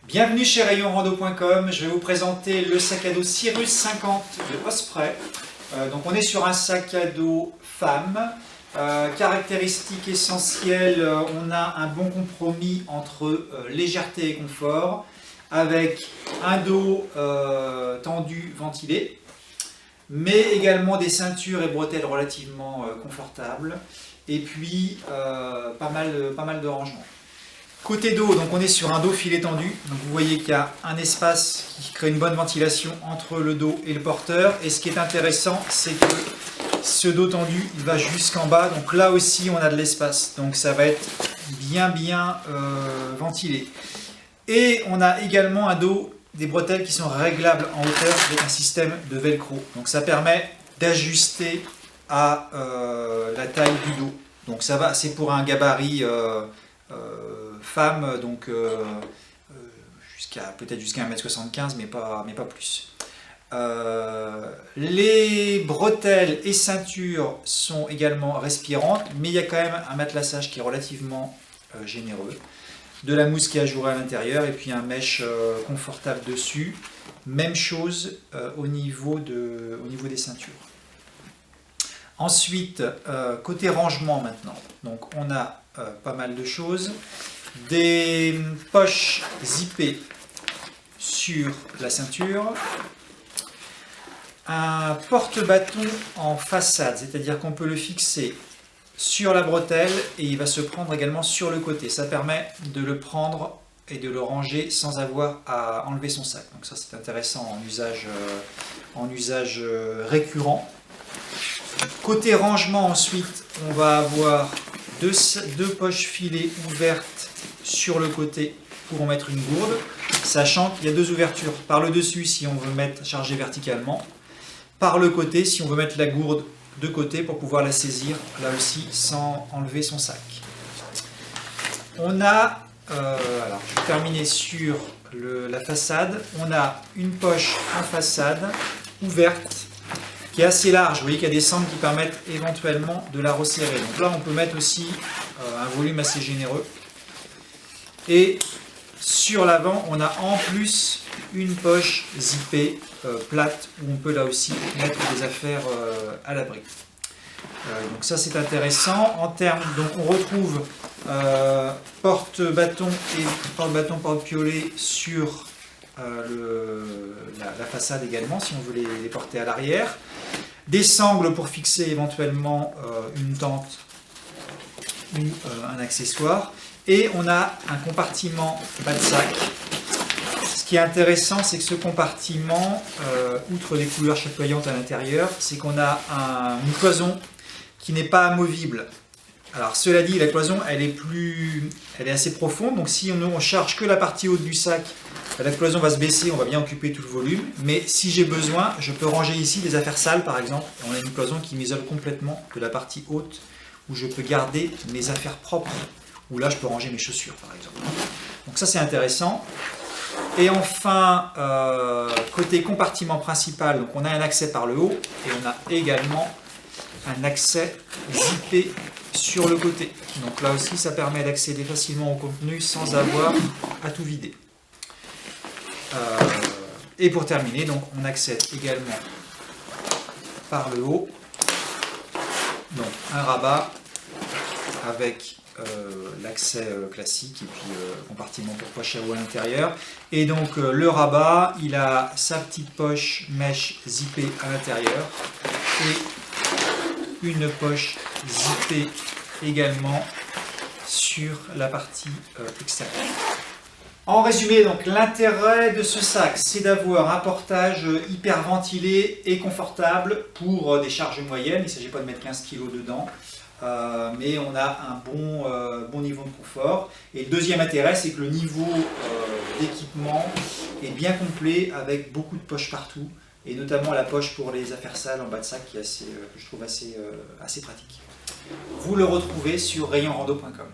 Bienvenue chez rayonrando.com, je vais vous présenter le sac à dos Cyrus 50 de Osprey. Donc on est sur un sac à dos femme. Caractéristiques essentielles, on a un bon compromis entre légèreté et confort, avec un dos tendu, ventilé, mais également des ceintures et bretelles relativement confortables, et puis pas mal de rangements. Côté dos, donc on est sur un dos filet tendu, donc vous voyez qu'il y a un espace qui crée une bonne ventilation entre le dos et le porteur, et ce qui est intéressant, c'est que ce dos tendu, il va jusqu'en bas, donc là aussi on a de l'espace, donc ça va être bien ventilé. Et on a également un dos, des bretelles qui sont réglables en hauteur avec un système de velcro, donc ça permet d'ajuster à la taille du dos. Donc ça va, c'est pour un gabarit femme, donc peut-être jusqu'à 1m75, mais pas plus. Les bretelles et ceintures sont également respirantes, mais il y a quand même un matelassage qui est relativement généreux. De la mousse qui est ajourée à l'intérieur et puis un mèche confortable dessus. Même chose au niveau des ceintures. Ensuite, côté rangement maintenant, donc on a pas mal de choses. Des poches zippées sur la ceinture. Un porte-bâton en façade, c'est-à-dire qu'on peut le fixer sur la bretelle et il va se prendre également sur le côté. Ça permet de le prendre et de le ranger sans avoir à enlever son sac. Donc ça c'est intéressant en usage récurrent. Côté rangement ensuite, on va avoir deux poches filets ouvertes sur le côté pour en mettre une gourde, sachant qu'il y a deux ouvertures. Par le dessus si on veut charger verticalement, par le côté si on veut mettre la gourde de côté pour pouvoir la saisir là aussi sans enlever son sac. On a, alors je vais terminer sur la façade, on a une poche en façade ouverte qui est assez large, vous voyez qu'il y a des sangles qui permettent éventuellement de la resserrer. Donc là on peut mettre aussi un volume assez généreux. Et sur l'avant on a en plus une poche zippée plate où on peut là aussi mettre des affaires à l'abri. Donc ça c'est intéressant. En termes, donc on retrouve porte-bâton et porte-bâton porte-piolet sur la façade également si on veut les porter à l'arrière. Des sangles pour fixer éventuellement une tente, un accessoire. Et on a un compartiment bas de sac. Ce qui est intéressant, c'est que ce compartiment, outre les couleurs chatoyantes à l'intérieur, c'est qu'on a une cloison qui n'est pas amovible. Alors cela dit, la cloison, elle est assez profonde, donc si on charge que la partie haute du sac, la cloison va se baisser, on va bien occuper tout le volume. Mais si j'ai besoin, je peux ranger ici des affaires sales par exemple. Et on a une cloison qui m'isole complètement de la partie haute, où je peux garder mes affaires propres. Où là je peux ranger mes chaussures par exemple. Donc ça c'est intéressant. Et enfin, côté compartiment principal, donc on a un accès par le haut et on a également un accès zippé sur le côté. Donc là aussi ça permet d'accéder facilement au contenu sans avoir à tout vider. Et pour terminer, donc on accède également par le haut. Donc un rabat avec l'accès classique et puis compartiment pour poche à eau à l'intérieur. Et donc le rabat, il a sa petite poche mèche zippée à l'intérieur et une poche zippée également sur la partie extérieure. En résumé, donc l'intérêt de ce sac, c'est d'avoir un portage hyper ventilé et confortable pour des charges moyennes. Il ne s'agit pas de mettre 15 kg dedans. Mais on a un bon niveau de confort. Et le deuxième intérêt, c'est que le niveau d'équipement est bien complet avec beaucoup de poches partout, et notamment la poche pour les affaires sales en bas de sac qui est que je trouve assez pratique. Vous le retrouvez sur rayonrando.com.